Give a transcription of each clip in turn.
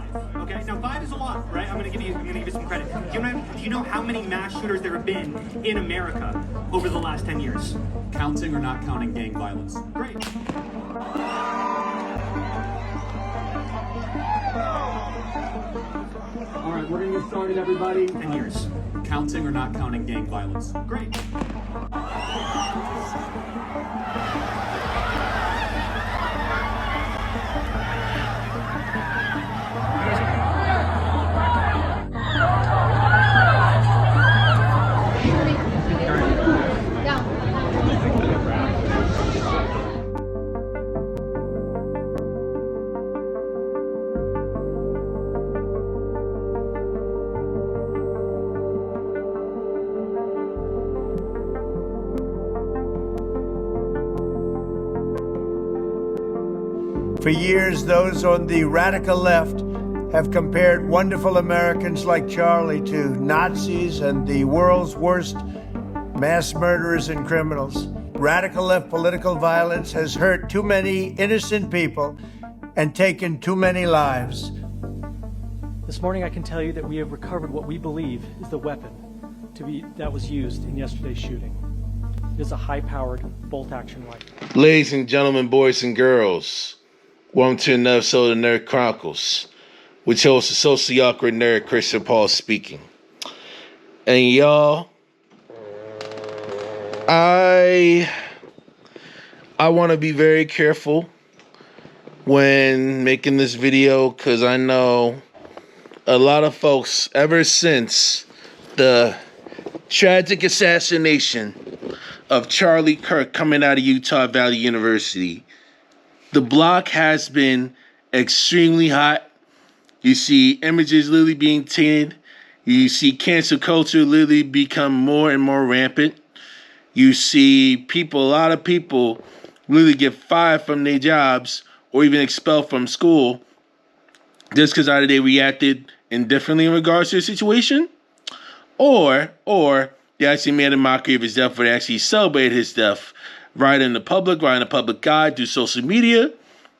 Okay, now 5 is a lot, right? I'm gonna give you some credit. Do you know how many mass shooters there have been in America over the last 10 years? Counting or not counting gang violence? Great. All right, we're gonna get started, everybody. 10 years. Counting or not counting gang violence? Great. For years, those on the radical left have compared wonderful Americans like Charlie to Nazis and the world's worst mass murderers and criminals. Radical left political violence has hurt too many innocent people and taken too many lives. This morning I can tell you that we have recovered what we believe is the weapon that was used in yesterday's shooting. It is a high-powered bolt-action rifle. Ladies and gentlemen, boys and girls, welcome to another episode of Nerd Chronicles, which hosts a socially awkward nerd, Christian Paul speaking. And y'all, I want to be very careful when making this video, because I know a lot of folks, ever since the tragic assassination of Charlie Kirk coming out of Utah Valley University, the block has been extremely hot. You see images literally being tainted. You see cancel culture literally become more and more rampant. You see a lot of people literally get fired from their jobs or even expelled from school just because either they reacted indifferently in regards to the situation, or they actually made a mockery of his death, or they actually celebrated his death right in the public eye through social media,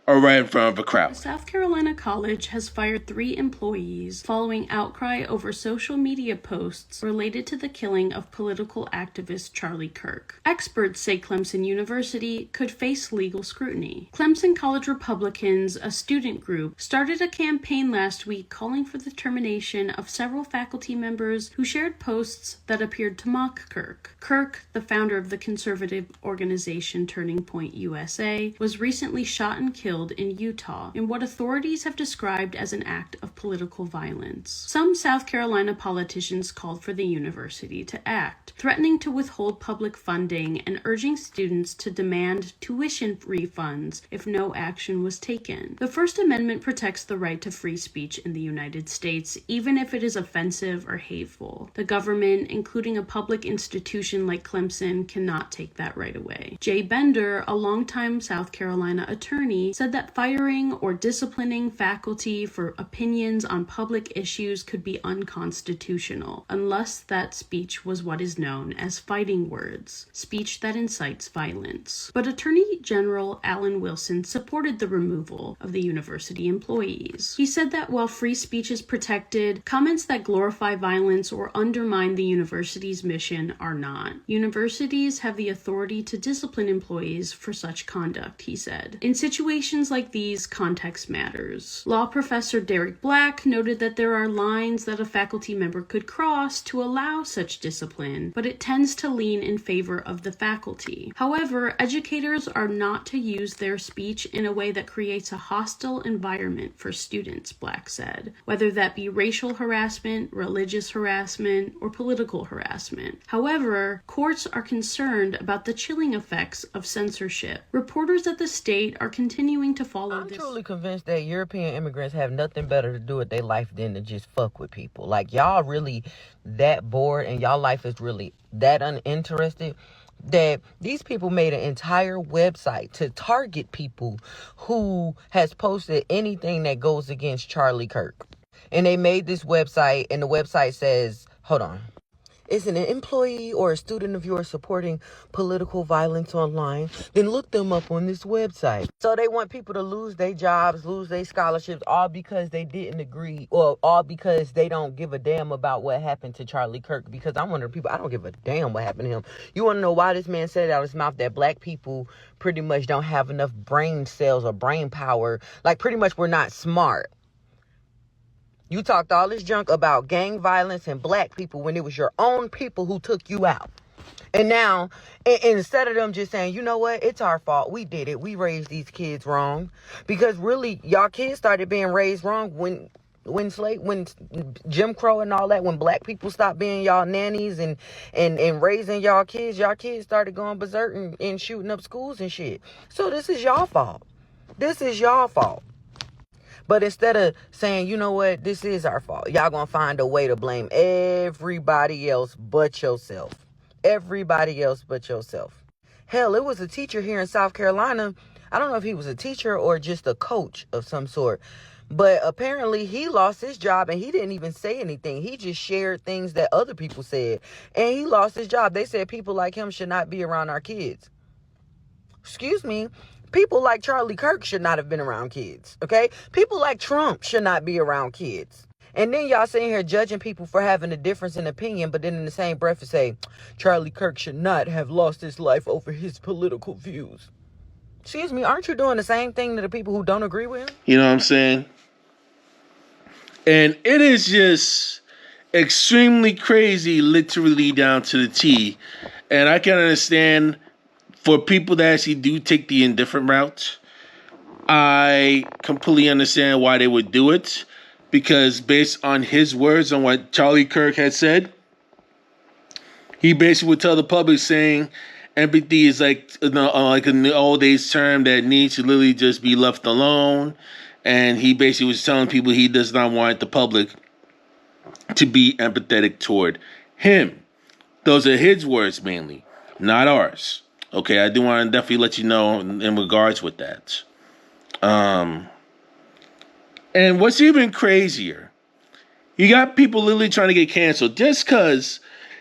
or right in front of a crowd. South Carolina College has fired 3 employees following outcry over social media posts related to the killing of political activist Charlie Kirk. Experts say Clemson University could face legal scrutiny. Clemson College Republicans, a student group, started a campaign last week calling for the termination of several faculty members who shared posts that appeared to mock Kirk. Kirk, the founder of the conservative organization Turning Point USA, was recently shot and killed in Utah in what authorities have described as an act of political violence. Some South Carolina politicians called for the university to act, threatening to withhold public funding and urging students to demand tuition refunds if no action was taken. The First Amendment protects the right to free speech in the United States, even if it is offensive or hateful. The government, including a public institution like Clemson, cannot take that right away. Jay Bender, a longtime South Carolina attorney, said that firing or disciplining faculty for opinions on public issues could be unconstitutional, unless that speech was what is known as fighting words, speech that incites violence. But Attorney General Alan Wilson supported the removal of the university employees. He said that while free speech is protected, comments that glorify violence or undermine the university's mission are not. Universities have the authority to discipline employees for such conduct, he said. In situations like these, context matters. Law professor Derek Black noted that there are lines that a faculty member could cross to allow such discipline, but it tends to lean in favor of the faculty. However, educators are not to use their speech in a way that creates a hostile environment for students, Black said, whether that be racial harassment, religious harassment, or political harassment. However, courts are concerned about the chilling effects of censorship. Reporters at the state are continuing to follow this. I'm truly convinced that European immigrants have nothing better to do with their life than to just fuck with people. Like, y'all really that bored and y'all life is really that uninterested that these people made an entire website to target people who has posted anything that goes against Charlie Kirk. And they made this website, and the website says, hold on. is an employee or a student of yours supporting political violence online, then look them up on this website. So they want people to lose their jobs, lose their scholarships, all because they didn't agree, or all because they don't give a damn about what happened to Charlie Kirk. Because I'm one of the people, I don't give a damn what happened to him. You want to know why this man said out of his mouth that black people pretty much don't have enough brain cells or brain power? Like, pretty much we're not smart. You talked all this junk about gang violence and black people when it was your own people who took you out. And now, instead of them just saying, you know what, it's our fault, we did it, we raised these kids wrong. Because really, y'all kids started being raised wrong when Jim Crow and all that, when black people stopped being y'all nannies and raising y'all kids started going berserk and shooting up schools and shit. So this is y'all fault. This is y'all fault. But instead of saying, you know what, this is our fault, y'all gonna find a way to blame everybody else but yourself. Everybody else but yourself. Hell, it was a teacher here in South Carolina. I don't know if he was a teacher or just a coach of some sort. But apparently he lost his job and he didn't even say anything. He just shared things that other people said. And he lost his job. They said people like him should not be around our kids. Excuse me. People like Charlie Kirk should not have been around kids, okay? People like Trump should not be around kids. And then y'all sitting here judging people for having a difference in opinion, but then in the same breath you say, Charlie Kirk should not have lost his life over his political views. Excuse me, aren't you doing the same thing to the people who don't agree with him? You know what I'm saying? And it is just extremely crazy, literally down to the T. And I can understand for people that actually do take the indifferent route, I completely understand why they would do it. Because based on his words, on what Charlie Kirk had said, he basically would tell the public saying empathy is like an old age term that needs to literally just be left alone. And he basically was telling people he does not want the public to be empathetic toward him. Those are his words mainly, not ours. Okay, I do want to definitely let you know in regards with that. And what's even crazier, you got people literally trying to get canceled just because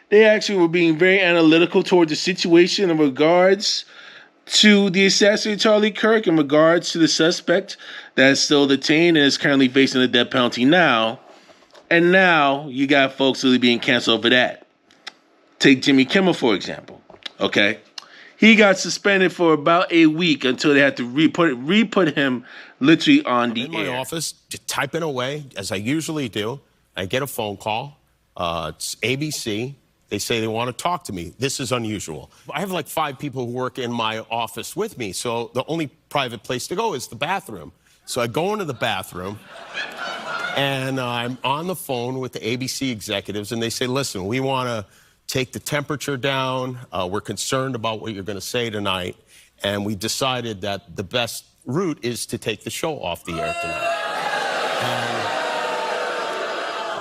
they actually were being very analytical towards the situation in regards to the assassin of Charlie Kirk, in regards to the suspect that is still detained and is currently facing the death penalty now. And now you got folks really being canceled over that. Take Jimmy Kimmel, for example. Okay? He got suspended for about a week until they had to re-put him literally on the air. In my office, just typing away, as I usually do. I get a phone call. It's ABC. They say they want to talk to me. This is unusual. I have like 5 people who work in my office with me, so the only private place to go is the bathroom. So I go into the bathroom, and I'm on the phone with the ABC executives, and they say, listen, we want to take the temperature down. We're concerned about what you're going to say tonight. And we decided that the best route is to take the show off the air tonight.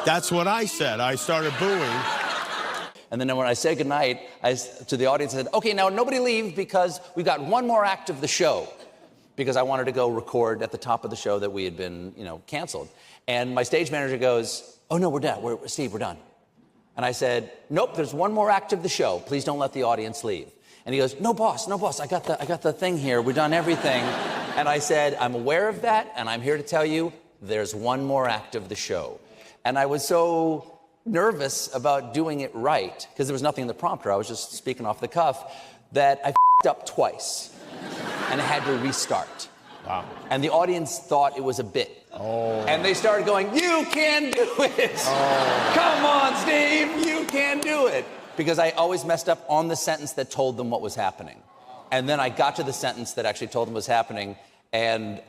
And that's what I said. I started booing. And then when I said goodnight to the audience, I said, okay, now nobody leave because we've got one more act of the show. Because I wanted to go record at the top of the show that we had been, canceled. And my stage manager goes, oh, no, we're done. Steve, we're done. And I said, nope, there's one more act of the show. Please don't let the audience leave. And he goes, no, boss, I got the thing here. We've done everything. And I said, I'm aware of that, and I'm here to tell you there's one more act of the show. And I was so nervous about doing it right, because there was nothing in the prompter. I was just speaking off the cuff, that I f***ed up twice and I had to restart. Wow. And the audience thought it was a bit. Oh. And they started going, you can do it. Oh. Come on, Steve, you can do it. Because I always messed up on the sentence that told them what was happening. And then I got to the sentence that actually told them what was happening, and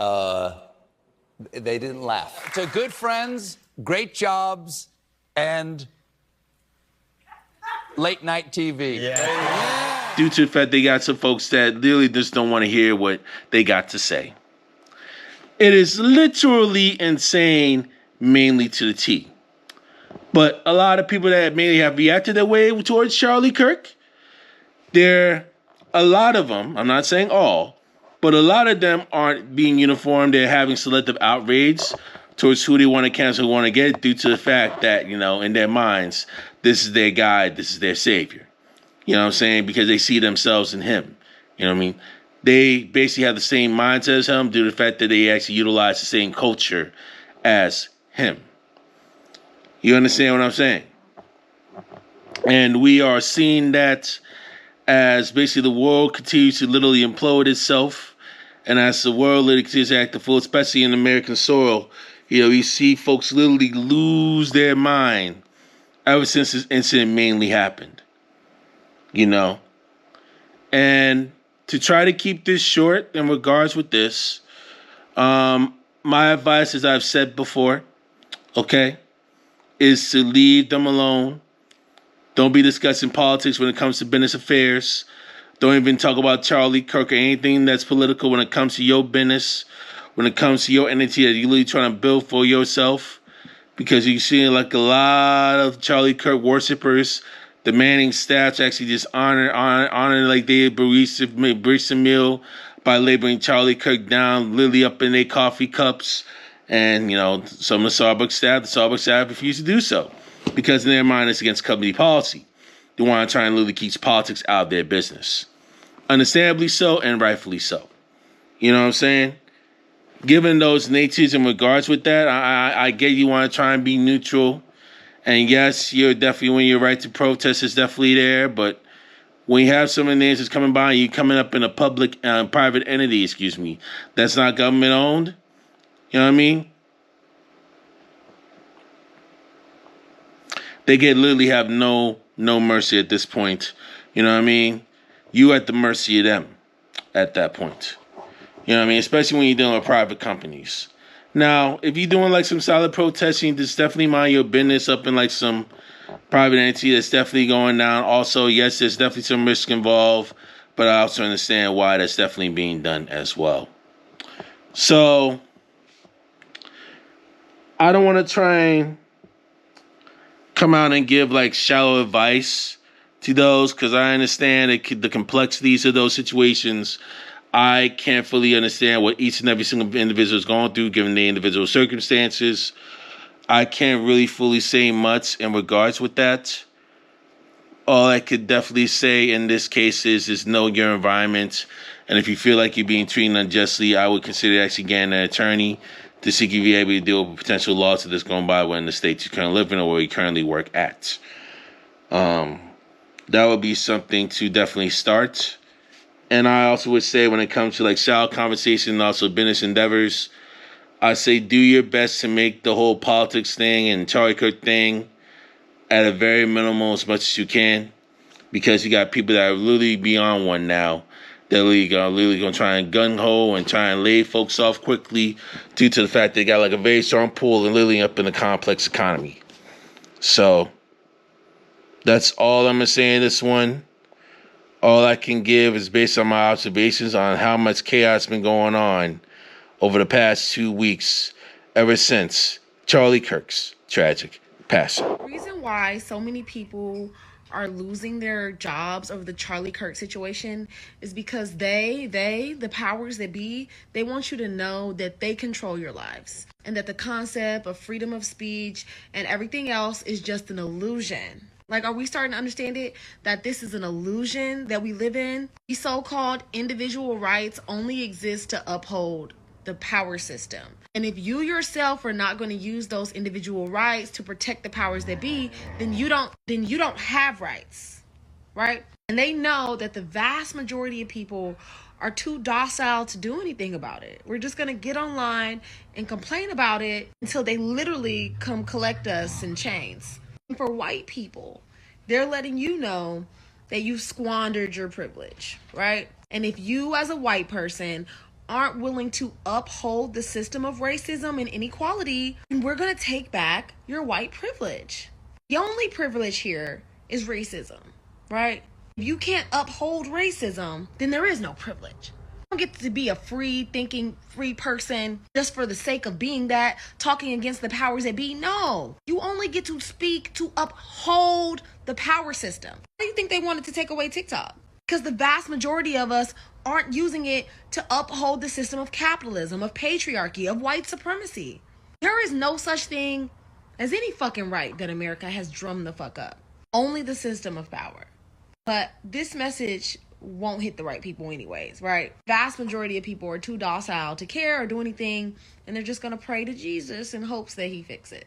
they didn't laugh. To good friends, great jobs, and late night TV. Yeah. Due to the fact they got some folks that literally just don't want to hear what they got to say. It is literally insane, mainly to the T. But a lot of people that mainly have reacted that way towards Charlie Kirk, a lot of them, I'm not saying all, but a lot of them aren't being uniform. They're having selective outrage towards who they want to cancel, who want to get, due to the fact that, in their minds, this is their guide, this is their savior. You know what I'm saying? Because they see themselves in him. You know what I mean? They basically have the same mindset as him due to the fact that they actually utilize the same culture as him. You understand what I'm saying? And we are seeing that as basically the world continues to literally implode itself. And as the world literally continues to act the fool, especially in American soil, you see folks literally lose their mind ever since this incident mainly happened. And to try to keep this short in regards with this, my advice, as I've said before, okay, is to leave them alone. Don't be discussing politics when it comes to business affairs. Don't even talk about Charlie Kirk or anything that's political when it comes to your business, when it comes to your entity that you're really trying to build for yourself. Because you see like a lot of Charlie Kirk worshippers demanding staff to actually just honor like they barista meal by labeling Charlie Kirk down, literally up in their coffee cups. And, some of the Starbucks staff refuse to do so because in their mind it's against company policy. They want to try and literally keep politics out of their business. Understandably so and rightfully so. You know what I'm saying? Given those natures in regards with that, I get you want to try and be neutral. And yes, you're definitely, when your right to protest is definitely there. But when you have some of the names that's coming by, you coming up in a private entity, that's not government owned. You know what I mean? They literally have no mercy at this point. You know what I mean? You at the mercy of them at that point. You know what I mean? Especially when you're dealing with private companies. Now, if you're doing like some solid protesting, just definitely mind your business up in like some private entity that's definitely going down. Also, yes, there's definitely some risk involved, but I also understand why that's definitely being done as well. So, I don't want to try and come out and give like shallow advice to those because I understand the complexities of those situations. I can't fully understand what each and every single individual is going through given their individual circumstances. I can't really fully say much in regards with that. All I could definitely say in this case is know your environment. And if you feel like you're being treated unjustly, I would consider actually getting an attorney to see if you're able to deal with potential lawsuits that's going by in the state you currently live in or where you currently work at. That would be something to definitely start. And I also would say when it comes to like shallow conversation and also business endeavors, I say do your best to make the whole politics thing and Charlie Kirk thing at a very minimal as much as you can, because you got people that are literally beyond one now. They're literally going to try and gung-ho and try and lay folks off quickly due to the fact they got like a very strong pull and literally up in the complex economy. So that's all I'm going to say in this one. All I can give is based on my observations on how much chaos has been going on over the past 2 weeks, ever since Charlie Kirk's tragic passing. The reason why so many people are losing their jobs over the Charlie Kirk situation is because the powers that be, they want you to know that they control your lives and that the concept of freedom of speech and everything else is just an illusion. Like, are we starting to understand it? That this is an illusion that we live in? These so-called individual rights only exist to uphold the power system. And if you yourself are not going to use those individual rights to protect the powers that be, then you don't have rights, right? And they know that the vast majority of people are too docile to do anything about it. We're just going to get online and complain about it until they literally come collect us in chains. For white people, they're letting you know that you've squandered your privilege, right? And if you as a white person aren't willing to uphold the system of racism and inequality, then we're going to take back your white privilege. The only privilege here is racism, right? If you can't uphold racism, then there is no privilege. You don't get to be a free-thinking, free person just for the sake of being that, talking against the powers that be. No, you only get to speak to uphold the power system. Why do you think they wanted to take away TikTok? Because the vast majority of us aren't using it to uphold the system of capitalism, of patriarchy, of white supremacy. There is no such thing as any fucking right that America has drummed the fuck up. Only the system of power. But this message won't hit the right people anyways, right? Vast majority of people are too docile to care or do anything, and they're just gonna pray to Jesus in hopes that he fix it.